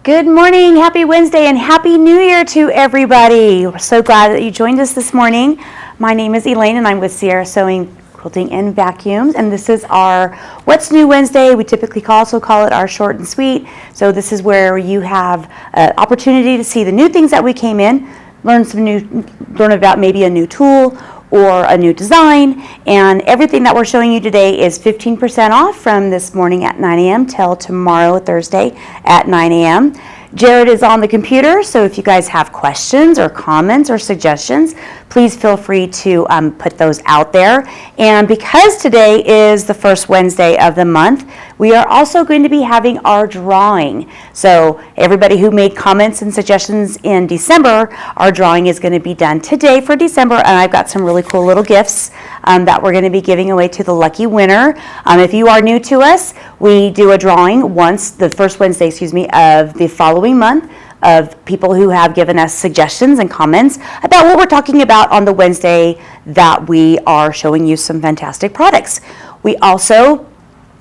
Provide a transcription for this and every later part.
Good morning, happy Wednesday, and happy New Year to everybody. We're so glad that you joined us this morning. My name is Elaine and I'm with Sierra Sewing, Quilting, and Vacuums, and this is our What's New Wednesday. We typically also call it our short and sweet. So this is where you have an opportunity to see the new things that we came in, learn about maybe a new tool or a new design, and everything that we're showing you today is 15% off from this morning at 9 a.m. till tomorrow, Thursday at 9 a.m. Jared is on the computer, so if you guys have questions or comments or suggestions, please feel free to put those out there. And because today is the first Wednesday of the month, we are also going to be having our drawing. So everybody who made comments and suggestions in December, our drawing is going to be done today for December, and I've got some really cool little gifts that we're going to be giving away to the lucky winner. If you are new to us, we do a drawing once, the first Wednesday, of the following month, of people who have given us suggestions and comments about what we're talking about on the Wednesday that we are showing you some fantastic products. We also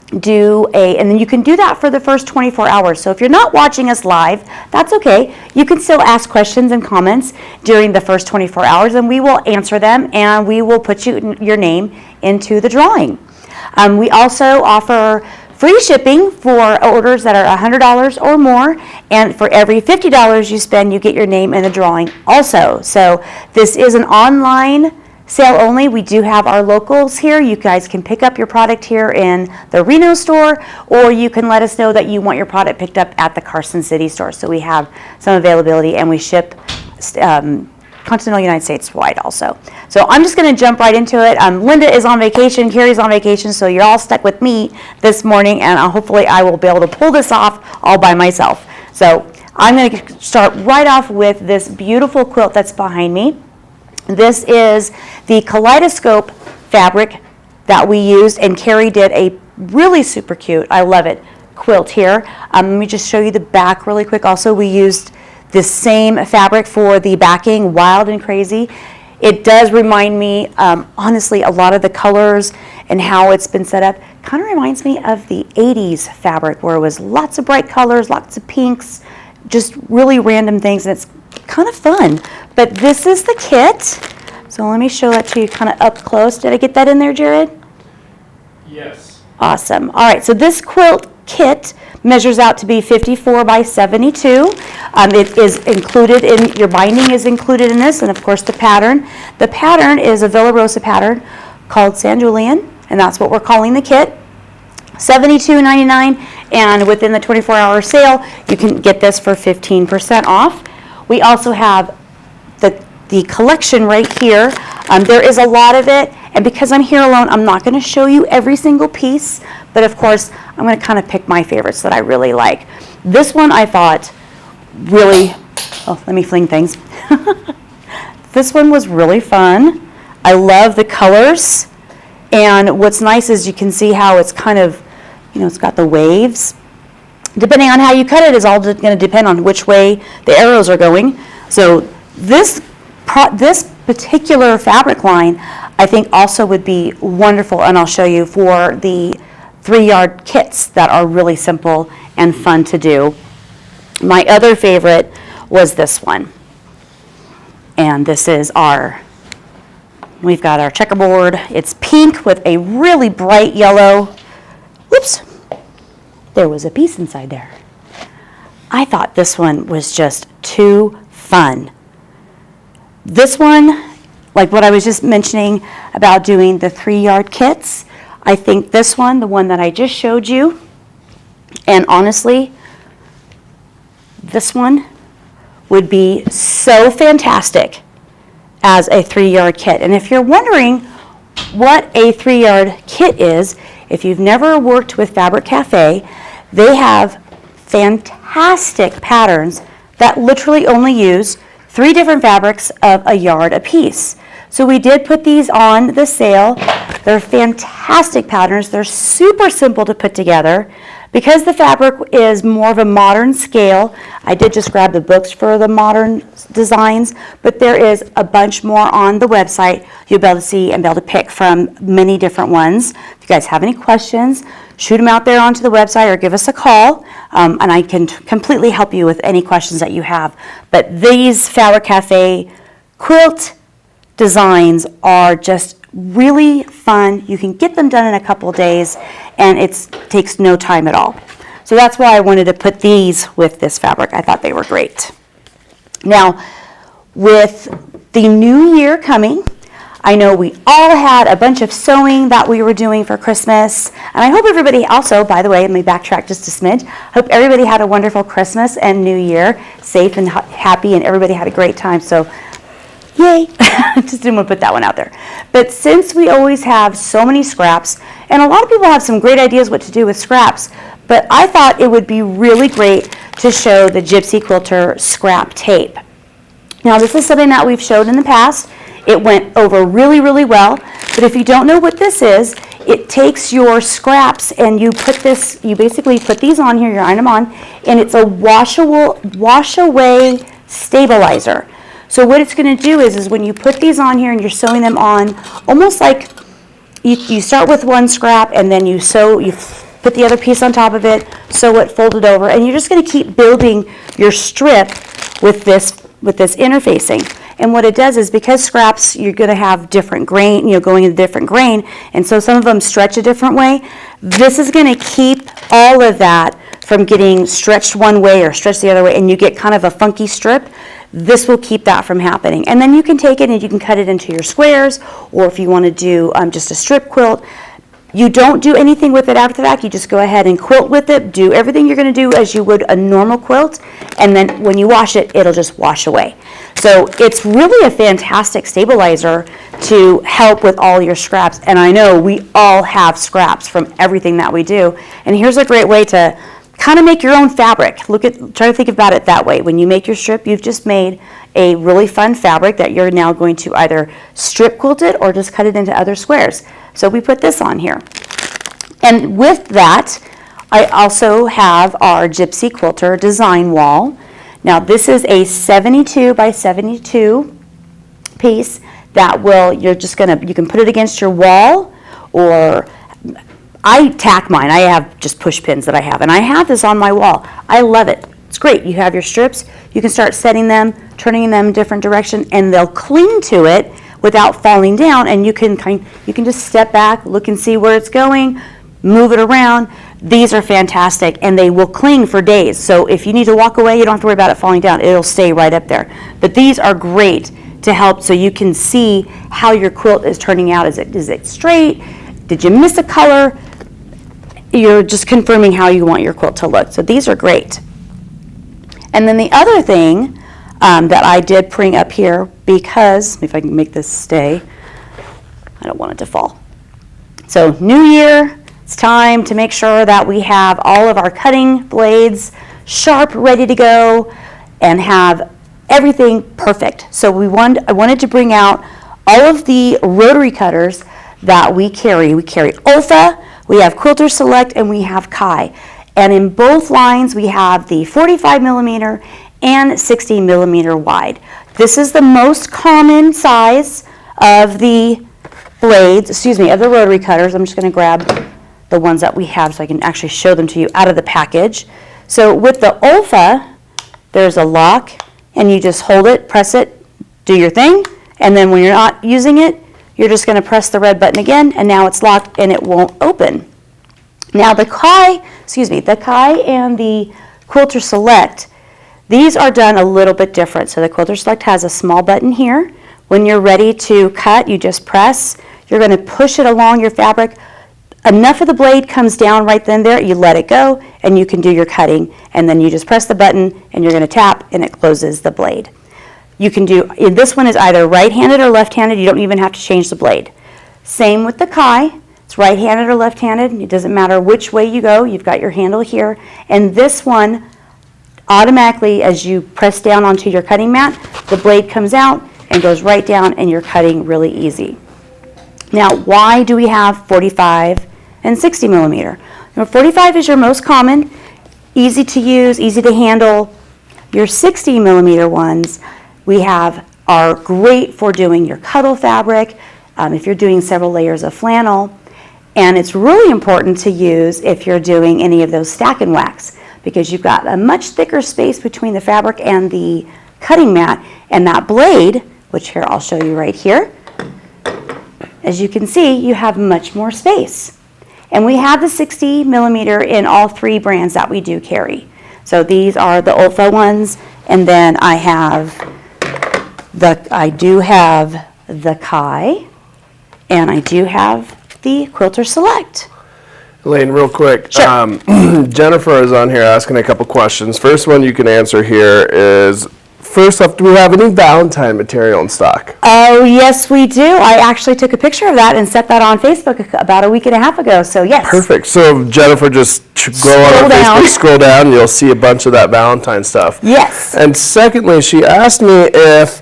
do and then you can do that for the first 24 hours. So if you're not watching us live, that's okay. You can still ask questions and comments during the first 24 hours and we will answer them and we will put your name into the drawing. We also offer free shipping for orders that are $100 or more, and for every $50 you spend, you get your name in the drawing also. So this is an online sale only. We do have our locals here. You guys can pick up your product here in the Reno store, or you can let us know that you want your product picked up at the Carson City store. So we have some availability, and we ship continental United States wide also. So I'm just going to jump right into it. Linda is on vacation, Carrie's on vacation, so you're all stuck with me this morning, and hopefully I will be able to pull this off all by myself. So I'm going to start right off with this beautiful quilt that's behind me. This is the Kaleidoscope fabric that we used, and Carrie did a really super cute, I love it, quilt here. Let me just show you the back really quick. Also, we used this same fabric for the backing, Wild and Crazy. It does remind me, honestly, a lot of the colors and how it's been set up kind of reminds me of the 80s fabric, where it was lots of bright colors, lots of pinks, just really random things, and it's kind of fun. But this is the kit. So let me show that to you kind of up close. Did I get that in there, Jared? Yes. Awesome. All right, so this quilt kit measures out to be 54 by 72. It is included in, your binding is included in this, and of course the pattern. The pattern is a Villa Rosa pattern called San Julian, and that's what we're calling the kit. $72.99, and within the 24-hour sale, you can get this for 15% off. We also have the collection right here. There is a lot of it, and because I'm here alone, I'm not going to show you every single piece, but of course, I'm going to kind of pick my favorites that I really like. This one I thought really, oh, let me fling things. This one was really fun. I love the colors, and what's nice is you can see how it's kind of, it's got the waves. Depending on how you cut it is all going to depend on which way the arrows are going. So this particular fabric line, I think also would be wonderful, and I'll show you, for the 3-yard kits that are really simple and fun to do. My other favorite was this one. And this is we've got our checkerboard. It's pink with a really bright yellow. Whoops, there was a piece inside there. I thought this one was just too fun. This one, like what I was just mentioning about doing the 3-yard kits, I think this one, the one that I just showed you, and honestly, this one would be so fantastic as a 3-yard kit. And if you're wondering what a 3-yard kit is, if you've never worked with Fabric Cafe, they have fantastic patterns that literally only use 3 different fabrics of a yard apiece. So we did put these on the sale. They're fantastic patterns. They're super simple to put together. Because the fabric is more of a modern scale, I did just grab the books for the modern designs, but there is a bunch more on the website. You'll be able to see and be able to pick from many different ones. If you guys have any questions, shoot them out there onto the website or give us a call, and I can completely help you with any questions that you have. But these Fabric Cafe quilt designs are just really fun. You can get them done in a couple of days, and it takes no time at all. So that's why I wanted to put these with this fabric. I thought they were great. Now, with the new year coming, I know we all had a bunch of sewing that we were doing for Christmas, and I hope everybody also, by the way, let me backtrack just a smidge, hope everybody had a wonderful Christmas and New Year, safe and happy, and everybody had a great time. So yay! Just didn't want to put that one out there. But since we always have so many scraps, and a lot of people have some great ideas what to do with scraps, but I thought it would be really great to show the Gypsy Quilter scrap tape. Now, this is something that we've showed in the past. It went over really, really well. But if you don't know what this is, it takes your scraps and you basically put these on here, you iron them on, and it's a wash away stabilizer. So what it's going to do is when you put these on here and you're sewing them on, almost like you start with one scrap and then you put the other piece on top of it, sew it, fold it over, and you're just going to keep building your strip with this interfacing. And what it does is, because scraps, you're going to have different grain, going in different grain, and so some of them stretch a different way. This is going to keep all of that from getting stretched one way or stretched the other way, and you get kind of a funky strip. This will keep that from happening. And then you can take it and you can cut it into your squares, or if you want to do just a strip quilt, you don't do anything with it after the fact. You just go ahead and quilt with it, do everything you're going to do as you would a normal quilt, and then when you wash it, it'll just wash away. So it's really a fantastic stabilizer to help with all your scraps. And I know we all have scraps from everything that we do. And here's a great way to kind of make your own fabric. Try to think about it that way. When you make your strip, you've just made a really fun fabric that you're now going to either strip quilt it or just cut it into other squares. So we put this on here. And with that, I also have our Gypsy Quilter design wall. Now this is a 72 by 72 piece that you can put it against your wall, or I tack mine. I have just push pins that I have, and I have this on my wall. I love it. It's great. You have your strips. You can start setting them, turning them in different direction, and they'll cling to it without falling down, and you can just step back, look and see where it's going, move it around. These are fantastic, and they will cling for days. So if you need to walk away, you don't have to worry about it falling down. It'll stay right up there. But these are great to help so you can see how your quilt is turning out. Is it straight? Did you miss a color? You're just confirming how you want your quilt to look. So these are great. And then the other thing that I did bring up here, because if I can make this stay, I don't want it to fall. So new year, it's time to make sure that we have all of our cutting blades sharp, ready to go, and have everything perfect. So I wanted to bring out all of the rotary cutters that we carry. We carry Olfa, we have Quilter Select, and we have Kai. And in both lines, we have the 45 millimeter and 60 millimeter wide. This is the most common size of the blades, of the rotary cutters. I'm just going to grab the ones that we have so I can actually show them to you out of the package. So with the Olfa, there's a lock, and you just hold it, press it, do your thing, and then when you're not using it, you're just going to press the red button again, and now it's locked and it won't open. Now the Kai and the Quilter Select, these are done a little bit different. So the Quilter Select has a small button here. When you're ready to cut, you just press. You're going to push it along your fabric. Enough of the blade comes down right then there, you let it go, and you can do your cutting. And then you just press the button, and you're going to tap, and it closes the blade. You can do, this one is either right-handed or left-handed. You don't even have to change the blade. Same with the Kai. It's right-handed or left-handed. It doesn't matter which way you go. You've got your handle here. And this one, automatically, as you press down onto your cutting mat, the blade comes out and goes right down, and you're cutting really easy. Now, why do we have 45 and 60 millimeter? 45 is your most common, easy to use, easy to handle. Your 60 millimeter ones are great for doing your cuddle fabric, if you're doing several layers of flannel. And it's really important to use if you're doing any of those stack and wax, because you've got a much thicker space between the fabric and the cutting mat, and that blade, which here I'll show you right here, as you can see, you have much more space. And we have the 60 millimeter in all 3 brands that we do carry. So these are the Olfa ones, and then I do have the Kai, and I do have the Quilter Select. Elaine, real quick. Sure. Jennifer is on here asking a couple questions. First one you can answer here is, first off, do we have any Valentine material in stock? Oh, yes, we do. I actually took a picture of that and set that on Facebook about a week and a half ago, so yes. Perfect. So Jennifer, just go on our Facebook, scroll down, and you'll see a bunch of that Valentine stuff. Yes. And secondly, she asked me if,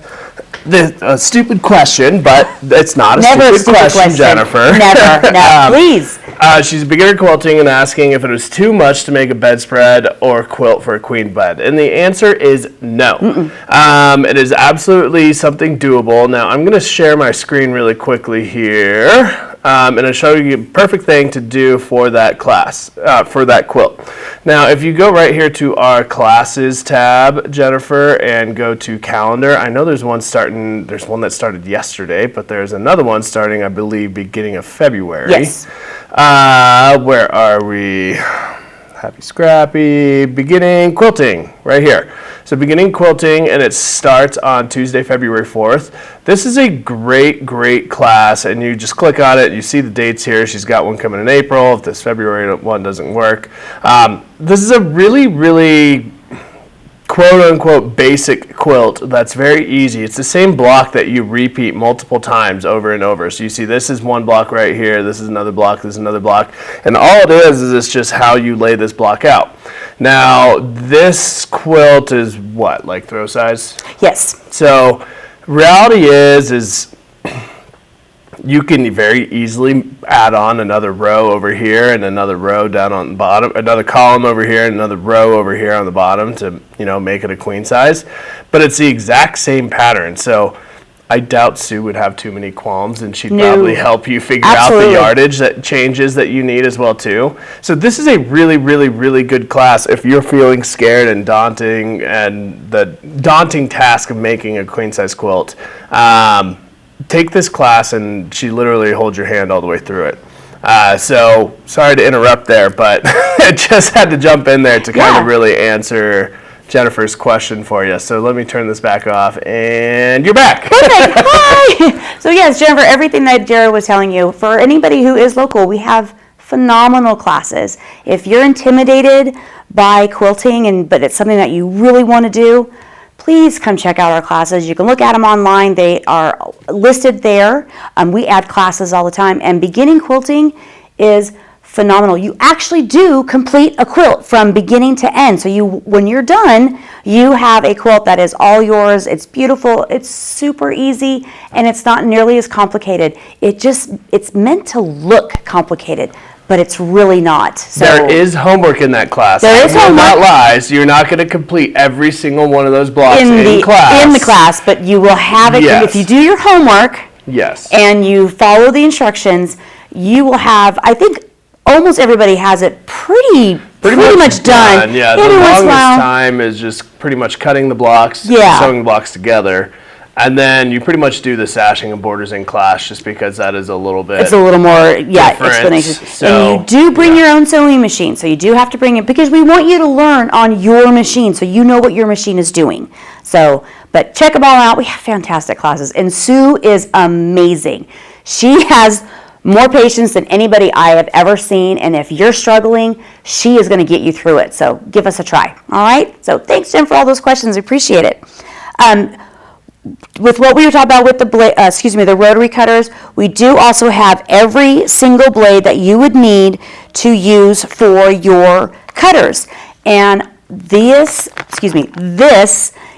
a stupid question, but it's not a stupid question, Jennifer. Never, no, please. She's beginner quilting and asking if it was too much to make a bedspread or quilt for a queen bed. And the answer is no. It is absolutely something doable. Now, I'm going to share my screen really quickly here. And I'll show you a perfect thing to do for that class, for that quilt. Now, if you go right here to our classes tab, Jennifer, and go to calendar, I know there's one that started yesterday, but there's another one starting, I believe, beginning of February. Yes. Where are we? Happy Scrappy, beginning quilting, right here. So beginning quilting, and it starts on Tuesday, February 4th. This is a great, great class, and you just click on it, you see the dates here. She's got one coming in April, if this February one doesn't work. This is a really, really quote-unquote basic quilt that's very easy. It's the same block that you repeat multiple times over and over. So you see this is one block right here, this is another block, this is another block, and all it is it's just how you lay this block out. Now, this quilt is what, like throw size? Yes. So reality is you can very easily add on another row over here and another row down on the bottom, another column over here and another row over here on the bottom to, make it a queen size. But it's the exact same pattern. So I doubt Sue would have too many qualms, and she'd probably help you figure out the yardage that changes that you need as well too. So this is a really, really, really good class if you're feeling scared and daunting and the daunting task of making a queen size quilt. Take this class, and she literally holds your hand all the way through it. So sorry to interrupt there, but I just had to jump in there to kind of really answer Jennifer's question for you. So let me turn this back off, and you're back. Perfect. Hi. So yes, Jennifer, everything that Jared was telling you, for anybody who is local, we have phenomenal classes. If you're intimidated by quilting, but it's something that you really want to do, please come check out our classes. You can look at them online. They are listed there. We add classes all the time, and beginning quilting is phenomenal. You actually do complete a quilt from beginning to end. So when you're done, you have a quilt that is all yours. It's beautiful. It's super easy, and it's not nearly as complicated. It's meant to look complicated, but it's really not. So there is homework in that class. There is homework. Not lies. You're not going to complete every single one of those blocks in class. In the class, but you will have it. Yes. If you do your homework, yes, and you follow the instructions, you will have, I think almost everybody has it pretty much done. Yeah, the longest time is just pretty much cutting the blocks, sewing the blocks together. And then you pretty much do the sashing and borders in class, just because that is a little bit. It's a little more, explanation. So, and you do bring your own sewing machine, so you do have to bring it, because we want you to learn on your machine, so you know what your machine is doing. So, but check them all out. We have fantastic classes, and Sue is amazing. She has more patience than anybody I have ever seen, and if you're struggling, she is going to get you through it. So give us a try. All right. So thanks, Jen, for all those questions. I appreciate it. With what we were talking about with the rotary cutters, we do also have every single blade that you would need to use for your cutters. And this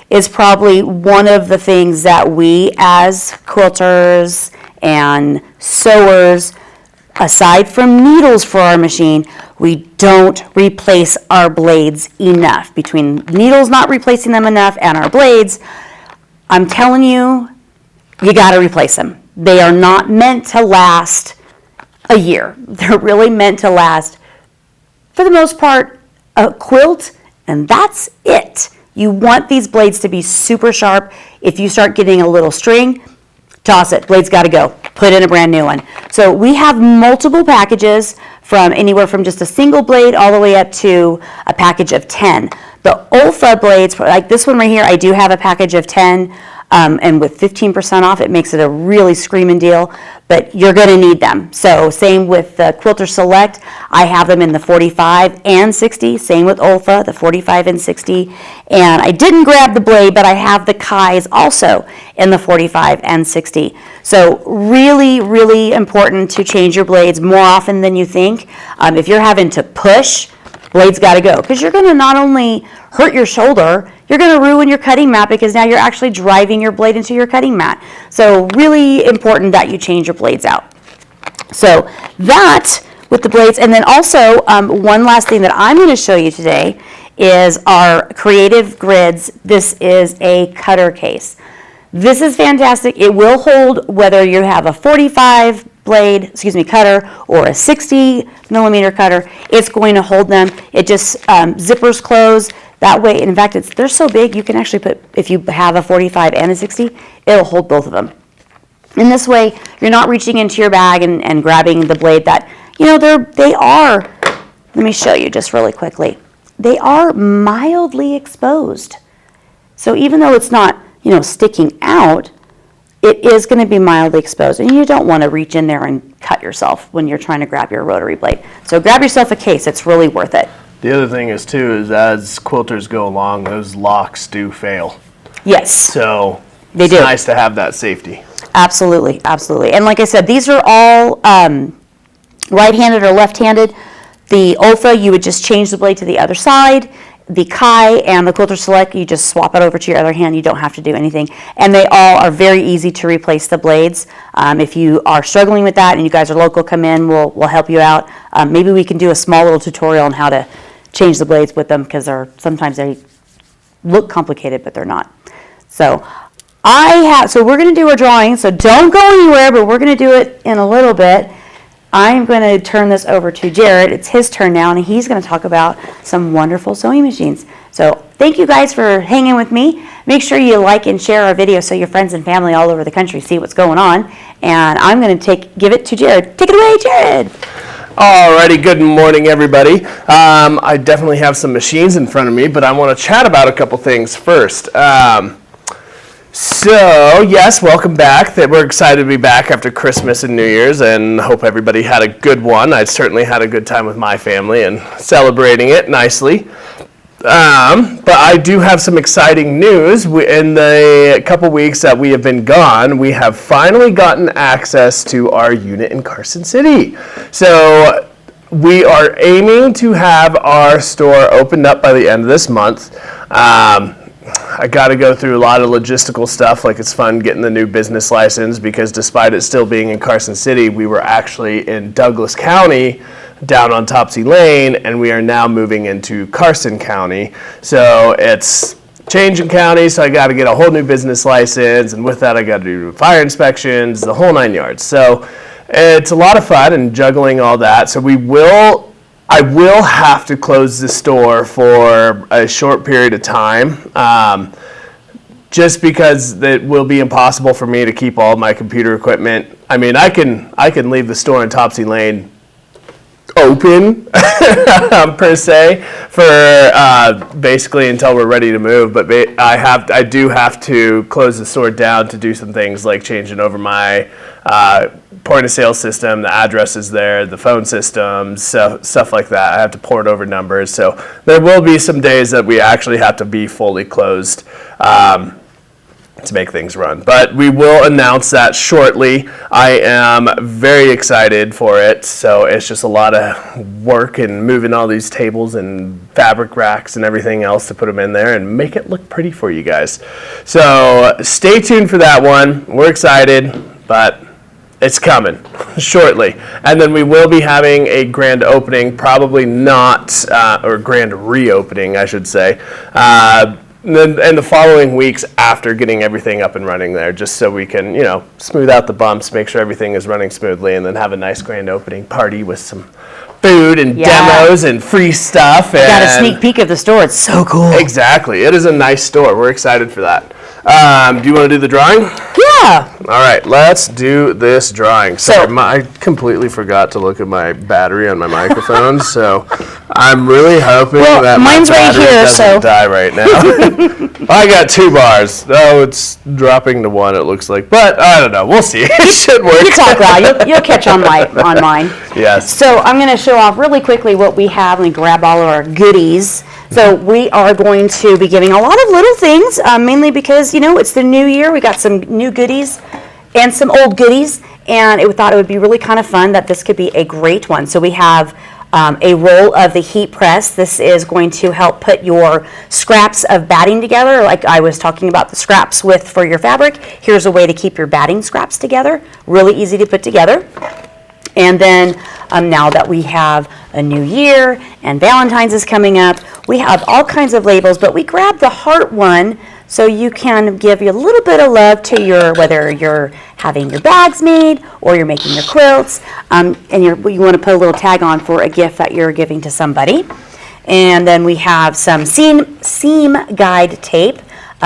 is probably one of the things that we as quilters and sewers, aside from needles for our machine, we don't replace our blades enough. Between needles not replacing them enough and our blades, I'm telling you, you got to replace them. They are not meant to last a year. They're really meant to last, for the most part, a quilt, and that's it. You want these blades to be super sharp. If you start getting a little string, toss it. Blade's got to go. Put in a brand new one. So we have multiple packages from anywhere from just a single blade all the way up to a package of 10. The Olfa blades, like this one right here, I do have a package of 10, and with 15% off, it makes it a really screaming deal, but you're going to need them. So same with the Quilter Select, I have them in the 45 and 60. Same with Olfa, the 45 and 60. And I didn't grab the blade, but I have the Kais also in the 45 and 60. So really, really important to change your blades more often than you think. If you're having to push, blade's got to go, because you're going to not only hurt your shoulder, you're going to ruin your cutting mat, because now you're actually driving your blade into your cutting mat. So really important that you change your blades out. So that with the blades, and then also one last thing that I'm going to show you today is our Creative Grids. This is a cutter case. This is fantastic. It will hold whether you have a 45 blade, cutter, or a 60 millimeter cutter. It's going to hold them. It just zippers close. That way, in fact, they're so big, you can actually put, if you have a 45 and a 60, it'll hold both of them. In this way, you're not reaching into your bag and grabbing the blade that, they are, let me show you just really quickly. They are mildly exposed. So even though it's not, sticking out, it is going to be mildly exposed, and you don't want to reach in there and cut yourself when you're trying to grab your rotary blade. So grab yourself a case. It's really worth it. The other thing is as quilters go along, those locks do fail. Yes. So They it's do. nice to have that safety. Absolutely, absolutely. And like I said, these are all right-handed or left-handed. The Olfa, you would just change the blade to the other side. The Kai and the Quilter Select, you just swap it over to your other hand. You don't have to do anything. And they all are very easy to replace the blades. If you are struggling with that and you guys are local, come in, we'll help you out. Maybe we can do a small little tutorial on how to change the blades with them, because sometimes they look complicated, but they're not. So we're going to do our drawing, so don't go anywhere, but we're going to do it in a little bit. I'm going to turn this over to Jared. It's his turn now, and he's going to talk about some wonderful sewing machines. So thank you guys for hanging with me. Make sure you like and share our video so your friends and family all over the country see what's going on. And I'm going to give it to Jared. Take it away, Jared. Alrighty, good morning, everybody. I definitely have some machines in front of me, but I want to chat about a couple things first. So, yes, welcome back. We're excited to be back after Christmas and New Year's, and hope everybody had a good one. I certainly had a good time with my family and celebrating it nicely. But I do have some exciting news. In the couple weeks that we have been gone, we have finally gotten access to our unit in Carson City. So we are aiming to have our store opened up by the end of this month. I got to go through a lot of logistical stuff, like it's fun getting the new business license, because despite it still being in Carson City, we were actually in Douglas County down on Topsy Lane, and we are now moving into Carson County. So it's changing counties, so I got to get a whole new business license, and with that I got to do fire inspections, the whole 9 yards. So it's a lot of fun and juggling all that. So I will have to close the store for a short period of time, just because it will be impossible for me to keep all my computer equipment. I mean, I can leave the store in Topsy Lane open per se for basically until we're ready to move, but I do have to close the store down to do some things like changing over my point of sale system, the addresses there, the phone systems, stuff like that. I have to port over numbers, so there will be some days that we actually have to be fully closed to make things run. But we will announce that shortly. I am very excited for it. So it's just a lot of work and moving all these tables and fabric racks and everything else to put them in there and make it look pretty for you guys. So stay tuned for that one. We're excited, but It's coming shortly. And then we will be having a grand opening, probably not, or grand reopening, I should say, and the following weeks after getting everything up and running there, just so we can, smooth out the bumps, make sure everything is running smoothly, and then have a nice grand opening party with some food and demos and free stuff. Got a sneak peek of the store. It's so cool. Exactly. It is a nice store. We're excited for that. Do you want to do the drawing? Yeah. All right, let's do this drawing. Sorry, I completely forgot to look at my battery on my microphone, so I'm really hoping that mine's my right battery here, doesn't die right now. I got 2 bars. Oh, it's dropping to 1, it looks like. But I don't know. We'll see. It should work. You talk loud. You'll catch on mine. Yes. So I'm going to show off really quickly what we have. Let me grab all of our goodies. So we are going to be giving a lot of little things, mainly because, it's the new year. We got some new goodies and some old goodies, and we thought it would be really kind of fun that this could be a great one. So we have a roll of the heat press. This is going to help put your scraps of batting together, like I was talking about the scraps for your fabric. Here's a way to keep your batting scraps together. Really easy to put together. And then now that we have a new year and Valentine's is coming up, we have all kinds of labels, but we grabbed the heart one so you can give you a little bit of love to whether you're having your bags made or you're making your quilts, and you want to put a little tag on for a gift that you're giving to somebody. And then we have some seam guide tape.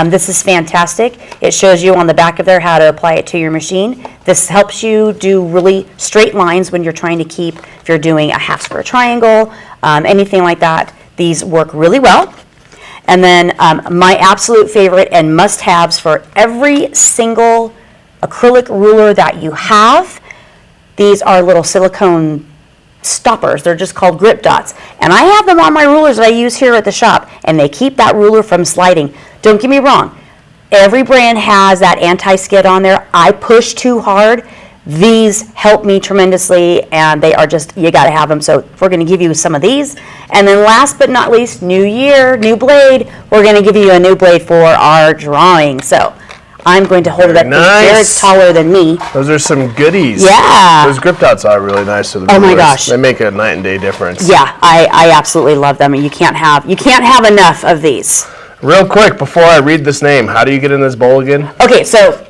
This is fantastic. It shows you on the back of there how to apply it to your machine. This helps you do really straight lines when you're trying to if you're doing a half square triangle, anything like that. These work really well. And then my absolute favorite and must-haves for every single acrylic ruler that you have, these are little silicone stoppers. They're just called grip dots. And I have them on my rulers that I use here at the shop, and they keep that ruler from sliding. Don't get me wrong. Every brand has that anti-skid on there. I push too hard. These help me tremendously, and they are just, you got to have them. So we're going to give you some of these. And then last but not least, new year, new blade. We're going to give you a new blade for our drawing. So I'm going to hold it up. Nice. Jared's taller than me. Those are some goodies. Yeah. Those grip dots are really nice to the Oh my viewers. gosh. They make a night and day difference. Yeah, I absolutely love them. And you can't have enough of these. Real quick, before I read this name, how do you get in this bowl again? Okay, so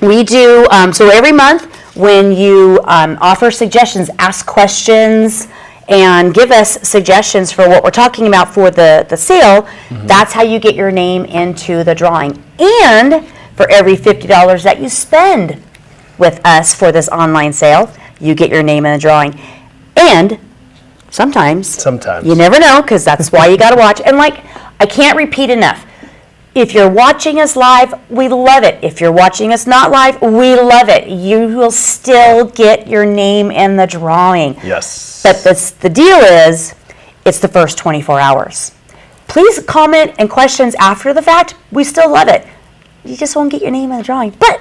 we do, so every month when you offer suggestions, ask questions, and give us suggestions for what we're talking about for the sale, that's how you get your name into the drawing. And for every $50 that you spend with us for this online sale, you get your name in the drawing. And sometimes. You never know, because that's why you got to watch. And I can't repeat enough. If you're watching us live, we love it. If you're watching us not live, we love it. You will still get your name in the drawing. Yes. But the deal is, it's the first 24 hours. Please comment and questions after the fact. We still love it. You just won't get your name in the drawing. But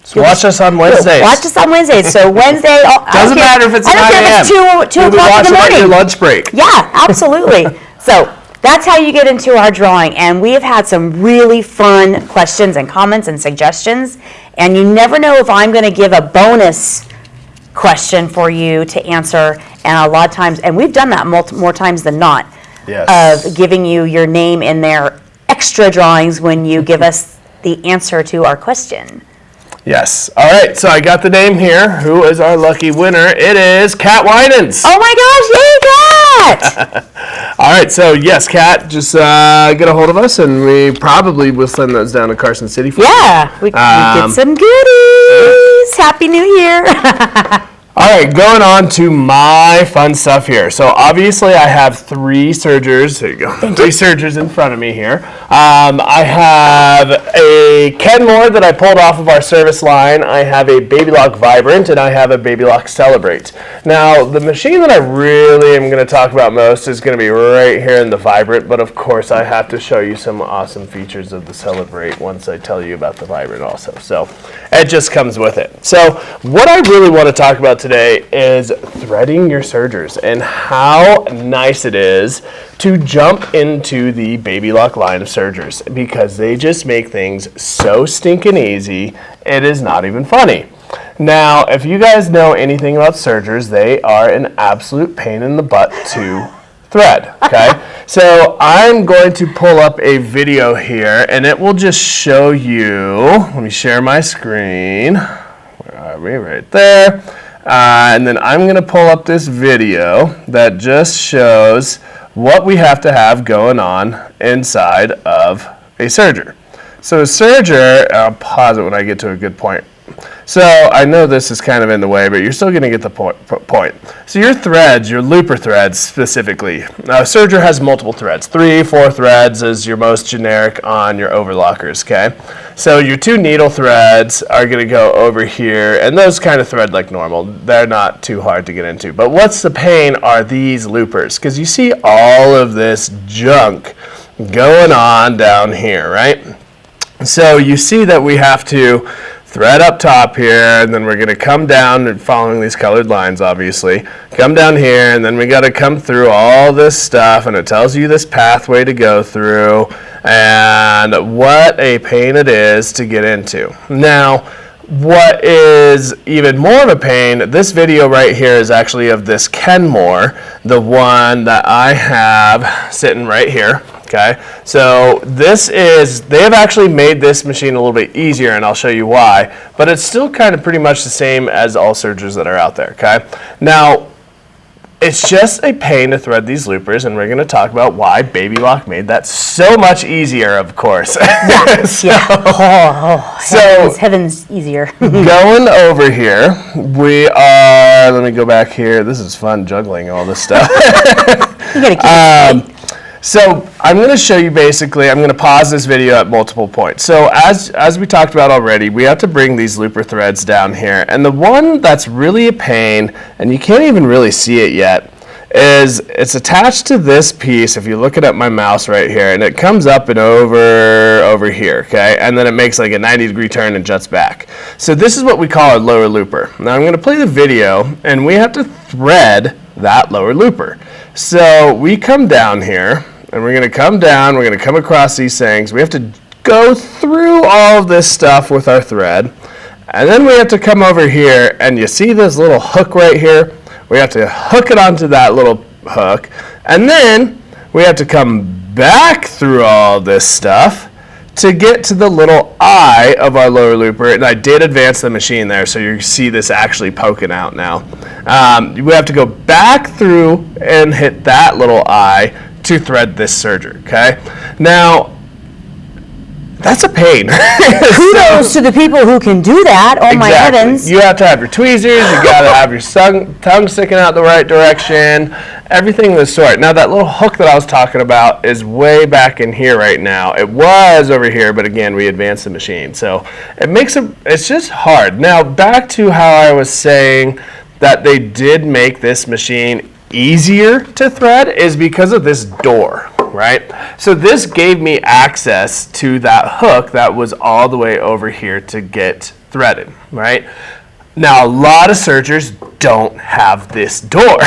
so watch us on Wednesdays. Watch us on Wednesdays. So Wednesday, doesn't matter if it's 9 a.m. I don't care if it's 2 o'clock in the morning. Your lunch break. Yeah, absolutely. So that's how you get into our drawing. And we have had some really fun questions and comments and suggestions. And you never know if I'm going to give a bonus question for you to answer. And a lot of times, and we've done that more times than not, of giving you your name in their extra drawings when you give us the answer to our question. Yes. All right. So I got the name here. Who is our lucky winner? It is Kat Winans. Oh my gosh! Yay, Kat! All right. So yes, Kat, just get a hold of us, and we probably will send those down to Carson City for you. Yeah, we get some goodies. Happy New Year! All right, going on to my fun stuff here. So obviously I have 3 sergers. There you go. 3 sergers in front of me here. I have a Kenmore that I pulled off of our service line. I have a Baby Lock Vibrant, and I have a Baby Lock Celebrate. Now, the machine that I really am going to talk about most is going to be right here in the Vibrant, but of course I have to show you some awesome features of the Celebrate once I tell you about the Vibrant also. So it just comes with it. So what I really want to talk about today is threading your sergers and how nice it is to jump into the Baby Lock line of sergers, because they just make things so stinking easy it is not even funny. Now, if you guys know anything about sergers, they are an absolute pain in the butt to thread, okay? So I'm going to pull up a video here, and it will just show you, let me share my screen. Where are we? Right there. And then I'm going to pull up this video that just shows what we have to have going on inside of a serger. So a serger, I'll pause it when I get to a good point. So I know this is kind of in the way, but you're still going to get the point. So your threads, your looper threads specifically, a serger has multiple threads. 3, 4 threads is your most generic on your overlockers, okay? So your 2 needle threads are going to go over here, and those kind of thread like normal. They're not too hard to get into. But what's the pain are these loopers, because you see all of this junk going on down here, right? So you see that we have to thread up top here, and then we're going to come down and following these colored lines, obviously. Come down here, and then we got to come through all this stuff, and it tells you this pathway to go through, and what a pain it is to get into. Now, what is even more of a pain, this video right here is actually of this Kenmore, the one that I have sitting right here. Okay, so this is, they have actually made this machine a little bit easier, and I'll show you why, but it's still kind of pretty much the same as all sergers that are out there, okay? Now, it's just a pain to thread these loopers, and we're going to talk about why Baby Lock made that so much easier, of course. So, heaven's easier. Going over here, we are, let me go back here. This is fun juggling all this stuff. You gotta keep it So I'm going to show you basically, I'm going to pause this video at multiple points. So as we talked about already, we have to bring these looper threads down here. And the one that's really a pain, and you can't even really see it yet, is it's attached to this piece, if you look at my mouse right here, and it comes up and over here, okay? And then it makes like a 90-degree turn and juts back. So this is what we call our lower looper. Now I'm going to play the video, and we have to thread that lower looper. So we come down here, and we're going to come down, we're going to come across these things. We have to go through all of this stuff with our thread. And then we have to come over here, and you see this little hook right here? We have to hook it onto that little hook. And then we have to come back through all this stuff to get to the little eye of our lower looper. And I did advance the machine there, so you see this actually poking out now. We have to go back through and hit that little eye to thread this serger, okay? Now, that's a pain. Kudos to the people who can do that. Oh my heavens. You have to have your tweezers, you gotta have your tongue sticking out the right direction, everything of the sort. Now that little hook that I was talking about is way back in here right now. It was over here, but again, we advanced the machine. So it's just hard. Now back to how I was saying that they did make this machine easier to thread is because of this door, right? So this gave me access to that hook that was all the way over here to get threaded, right? Now a lot of sergers don't have this door.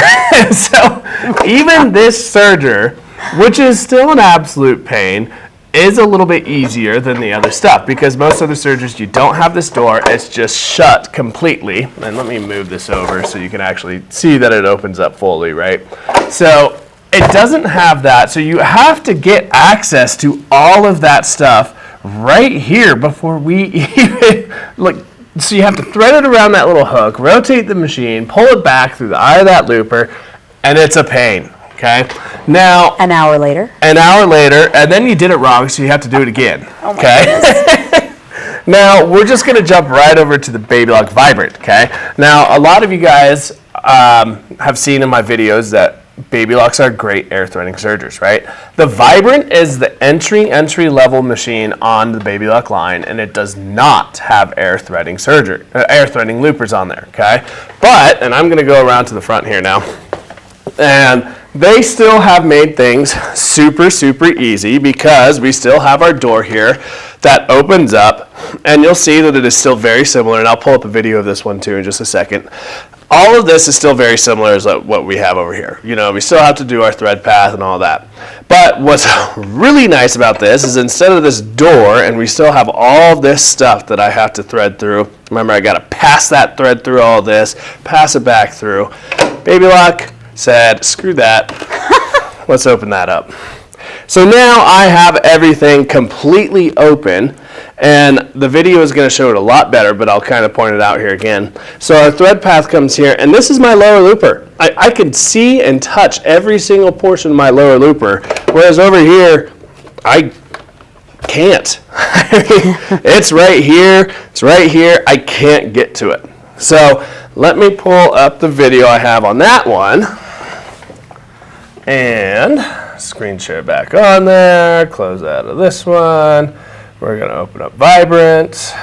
So even this serger, which is still an absolute pain, is a little bit easier than the other stuff because most other sergers, you don't have this door, it's just shut completely. And let me move this over so you can actually see that it opens up fully, right? So it doesn't have that, so you have to get access to all of that stuff right here before we even, look, so you have to thread it around that little hook, rotate the machine, pull it back through the eye of that looper, and it's a pain. Okay. Now, an hour later, and then you did it wrong, so you have to do it again. Oh my goodness. Now, we're just going to jump right over to the Baby Lock Vibrant. Okay. Now, a lot of you guys have seen in my videos that Baby Locks are great air threading sergers, right? The Vibrant is the entry level machine on the Baby Lock line, and it does not have air threading loopers on there. Okay. But, and I'm going to go around to the front here now, and they still have made things super, super easy because we still have our door here that opens up, and you'll see that it is still very similar, and I'll pull up a video of this one too in just a second. All of this is still very similar as what we have over here. You know, we still have to do our thread path and all that. But what's really nice about this is instead of this door, and we still have all this stuff that I have to thread through. Remember, I got to pass that thread through all this, pass it back through. Baby Lock said, screw that. Let's open that up. So now I have everything completely open, and the video is going to show it a lot better, but I'll kind of point it out here again. So our thread path comes here, and this is my lower looper. I can see and touch every single portion of my lower looper, whereas over here, I can't. It's right here, it's right here, I can't get to it. So let me pull up the video I have on that one, and screen share back on there, close out of this one. We're going to open up Vibrant.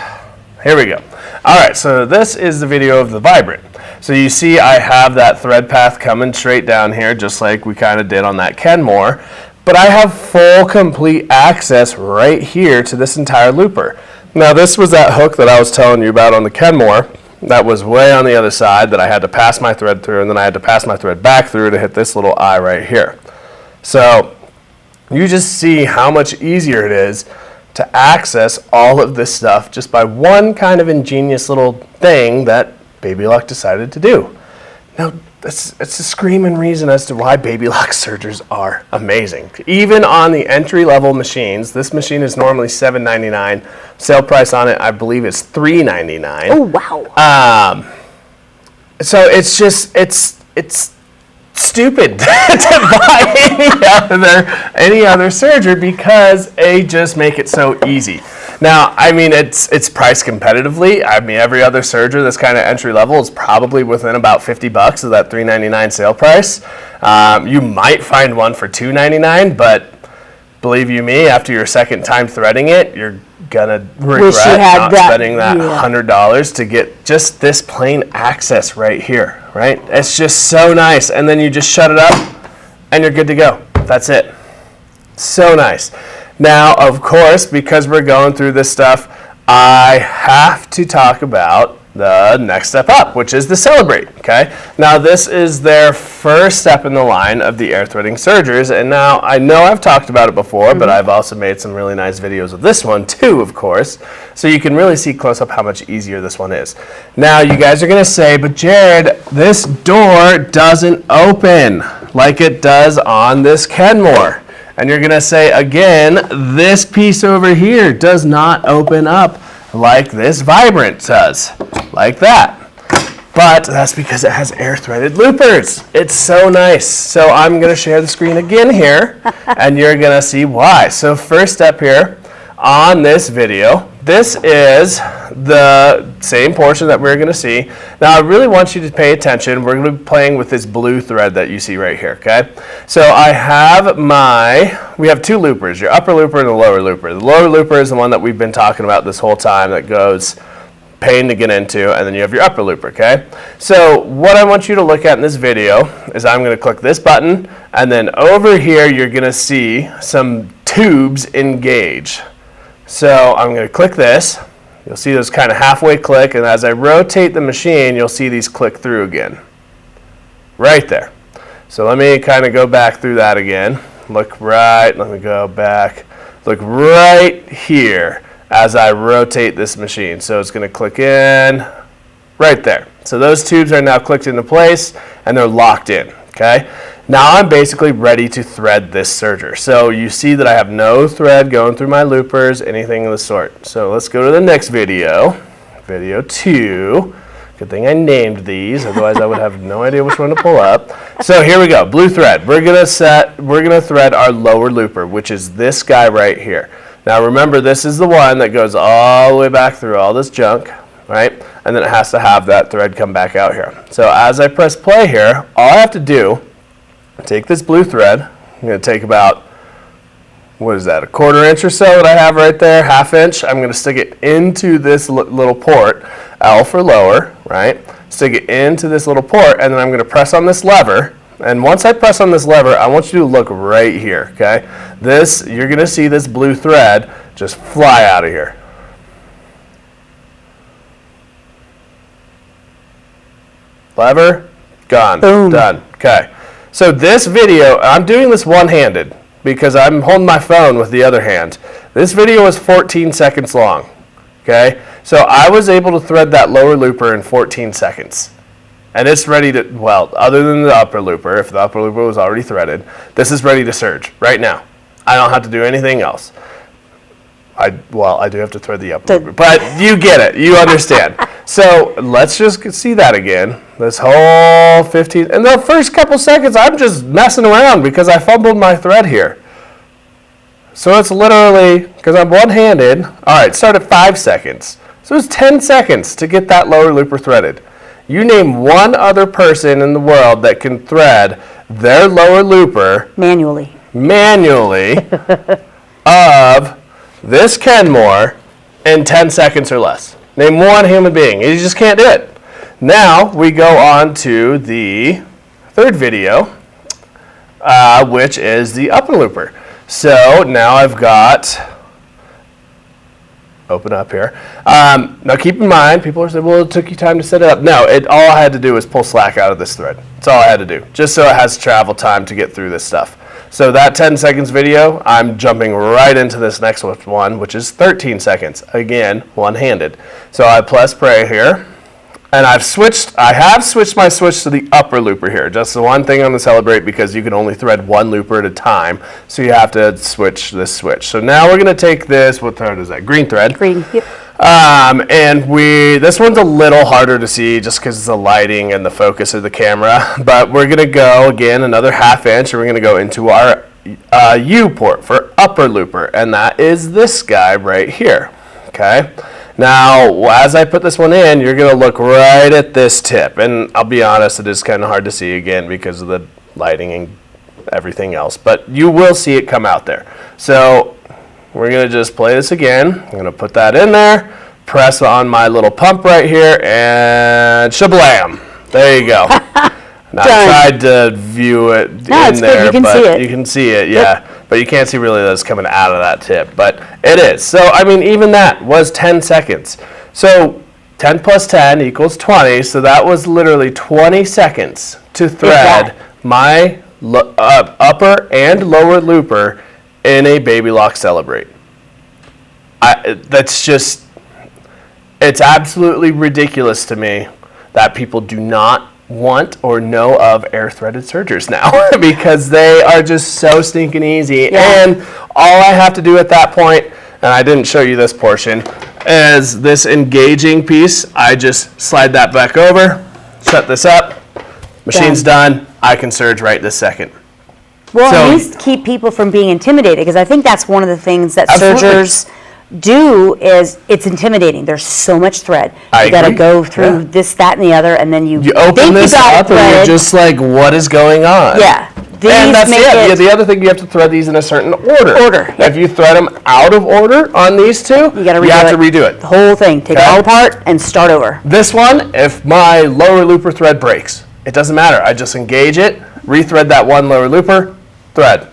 Here we go. All right, so this is the video of the Vibrant. So you see I have that thread path coming straight down here, just like we kind of did on that Kenmore. But I have full, complete access right here to this entire looper. Now this was that hook that I was telling you about on the Kenmore. That was way on the other side that I had to pass my thread through, and then I had to pass my thread back through to hit this little eye right here. So you just see how much easier it is to access all of this stuff just by one kind of ingenious little thing that Baby Lock decided to do. Now, it's a screaming reason as to why Baby Lock sergers are amazing. Even on the entry-level machines, this machine is normally $7.99. Sale price on it, I believe, is $3.99. Oh, wow. So it's just, it's stupid to buy any other serger because they just make it so easy. Now, I mean, it's priced competitively. I mean, every other serger that's kind of entry level is probably within about $50 of that $3.99 sale price. You might find one for $2.99, but believe you me, after your second time threading it, you're gonna regret not spending that $100 to get just this plain access right here, right? It's just so nice. And then you just shut it up and you're good to go. That's it. So nice. Now, of course, because we're going through this stuff, I have to talk about the next step up, which is the Celebrate, okay? Now, this is their first step in the line of the air threading sergers, and now I know I've talked about it before, but I've also made some really nice videos of this one too, of course, so you can really see close up how much easier this one is. Now, you guys are gonna say, but Jared, this door doesn't open like it does on this Kenmore. And you're gonna say, again, this piece over here does not open up like this Vibrant does, like that. But that's because it has air threaded loopers. It's so nice. So I'm gonna share the screen again here, and you're gonna see why. So first step here on this video, this is the same portion that we're gonna see. Now I really want you to pay attention. We're gonna be playing with this blue thread that you see right here, okay? So I have we have two loopers, your upper looper and the lower looper. The lower looper is the one that we've been talking about this whole time that goes pain to get into, and then you have your upper looper, okay? So what I want you to look at in this video is I'm gonna click this button, and then over here you're gonna see some tubes engage. So I'm going to click this. You'll see those kind of halfway click, and as I rotate the machine, you'll see these click through again. Right there. So let me kind of go back through that again. Look right, let me go back. Look right here as I rotate this machine. So it's going to click in right there. So those tubes are now clicked into place, and they're locked in, okay? Now I'm basically ready to thread this serger. So you see that I have no thread going through my loopers, anything of the sort. So let's go to the next video, video 2. Good thing I named these, otherwise I would have no idea which one to pull up. So here we go, blue thread. We're gonna thread our lower looper, which is this guy right here. Now remember, this is the one that goes all the way back through all this junk, right? And then it has to have that thread come back out here. So as I press play here, all I have to do, take this blue thread. I'm going to take about, what is that, a 1/4 inch or so that I have right there, 1/2 inch. I'm going to stick it into this little port, L for lower, right? Stick it into this little port, and then I'm going to press on this lever. And once I press on this lever, I want you to look right here, okay? You're going to see this blue thread just fly out of here. Lever, gone, Boom. done. Okay. So this video, I'm doing this one-handed because I'm holding my phone with the other hand. This video is 14 seconds long. Okay. So I was able to thread that lower looper in 14 seconds. And it's ready to, well, other than the upper looper, if the upper looper was already threaded, this is ready to surge right now. I don't have to do anything else. I do have to thread the upper looper, but you get it. You understand. So let's just see that again. This whole 15, and the first couple seconds, I'm just messing around because I fumbled my thread here. So it's literally, because I'm one-handed, all right, start at 5 seconds. So it's 10 seconds to get that lower looper threaded. You name one other person in the world that can thread their lower looper Manually. of this Kenmore in 10 seconds or less. Name one human being. You just can't do it. Now we go on to the third video, which is the upper looper. So now I've got, open up here. Now keep in mind, people are saying, well, it took you time to set it up. No, all I had to do was pull slack out of this thread. That's all I had to do, just so it has travel time to get through this stuff. So that 10 seconds video, I'm jumping right into this next one, which is 13 seconds. Again, one-handed. So I press play here. And I have switched my switch to the upper looper here. Just the one thing on the Celebrate, because you can only thread one looper at a time. So you have to switch this switch. So now we're going to take this, what thread is that? Green thread. Green, yep. And this one's a little harder to see just because of the lighting and the focus of the camera. But we're going to go, again, another 1/2 inch, and we're going to go into our U port for upper looper. And that is this guy right here. Okay. Now, as I put this one in, you're going to look right at this tip. And I'll be honest, it is kind of hard to see again because of the lighting and everything else. But you will see it come out there. So we're going to just play this again. I'm going to put that in there, press on my little pump right here, and shablam. There you go. Now, I tried to view it in there, but you can see it, yeah. Yep. But you can't see really that it's coming out of that tip, but it is. So, I mean, even that was 10 seconds. So 10 plus 10 equals 20, so that was literally 20 seconds to thread my upper and lower looper in a Baby Lock Celebrate. That's just, it's absolutely ridiculous to me that people do not want or know of air threaded sergers now because they are just so stinking easy. Yeah. And all I have to do at that point, and I didn't show you this portion, is this engaging piece. I just slide that back over, shut this up, machine's done. I can surge right this second. Well, at least keep people from being intimidated, because I think that's one of the things that sergers do is it's intimidating. There's so much thread. You got to go through this, that, and the other, and then you open this up and you're just like, what is going on? Yeah. And that's it. The other thing, you have to thread these in a certain order. Yep. If you thread them out of order on these two, you have to redo it. The whole thing. Take it all apart and start over. This one, if my lower looper thread breaks, it doesn't matter. I just engage it, rethread that one lower looper, thread.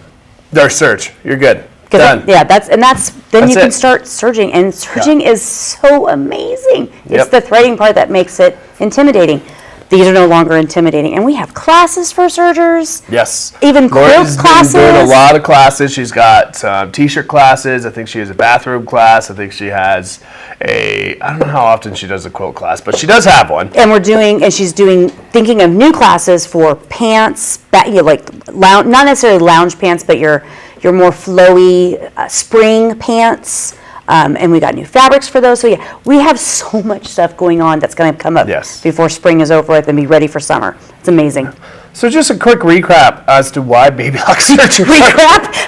There's surge. You're good. Done. Then you can start surging, and surging is so amazing. It's the threading part that makes it intimidating. These are no longer intimidating, and we have classes for sergers. Yes, even quilt classes. Been doing a lot of classes. She's got t-shirt classes. I think she has a bathrobe class. I think she has I don't know how often she does a quilt class, but she does have one. And she's thinking of new classes for pants, not necessarily lounge pants, but your more flowy spring pants. And we got new fabrics for those. So yeah, we have so much stuff going on that's going to come up before spring is over with and be ready for summer. It's amazing. So just a quick recap as to why Baby Lock sergers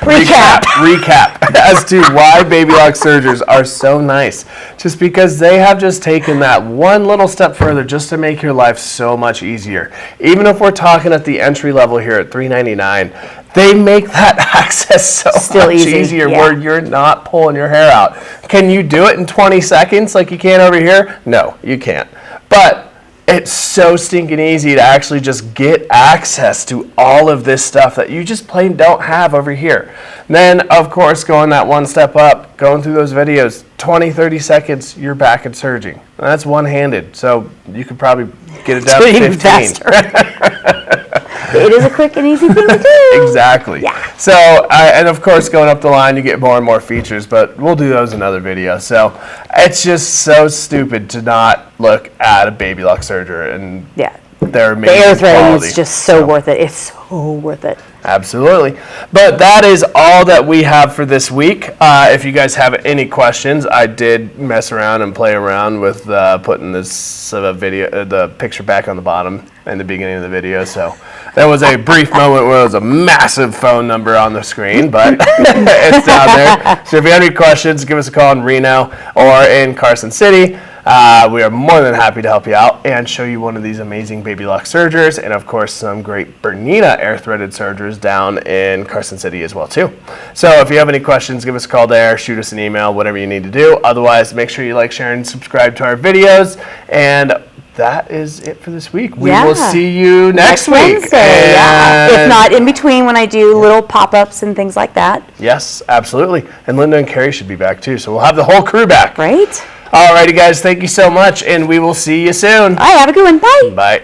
recap as to why Baby Lock sergers are so nice. Just because they have just taken that one little step further just to make your life so much easier. Even if we're talking at the entry level here at $399, they make that access so much easier where you're not pulling your hair out. Can you do it in 20 seconds like you can over here? No, you can't. But It's so stinking easy to actually just get access to all of this stuff that you just plain don't have over here. Then, of course, going that one step up, going through those videos, 20, 30 seconds, you're back at surging. And that's one-handed, so you could probably get it down to Even 15. faster. It is a quick and easy thing to do. Exactly. Yeah. So, and of course, going up the line, you get more and more features, but we'll do those in another video. So, it's just so stupid to not look at a Baby Lock Surger and Yeah. their The amazing air threading quality. is just so worth it. It's so worth it. Absolutely. But that is all that we have for this week. If you guys have any questions, I did mess around and play around with putting this video, the picture back on the bottom in the beginning of the video. So there was a brief moment where there was a massive phone number on the screen, but it's down there. So if you have any questions, give us a call in Reno or in Carson City. We are more than happy to help you out and show you one of these amazing Baby Lock Surgers, and of course some great Bernina air threaded surgers down in Carson City as well too. So if you have any questions, give us a call there, shoot us an email, whatever you need to do. Otherwise, make sure you like, share, and subscribe to our videos. And that is it for this week. We will Yeah. see you next week. Wednesday, yeah. If And- not in between when I do little pop-ups and things like that. Yes, absolutely. And Linda and Carrie should be back too, so we'll have the whole crew back. Right? Alrighty guys, thank you so much, and we will see you soon. All right, have a good one. Bye. Bye.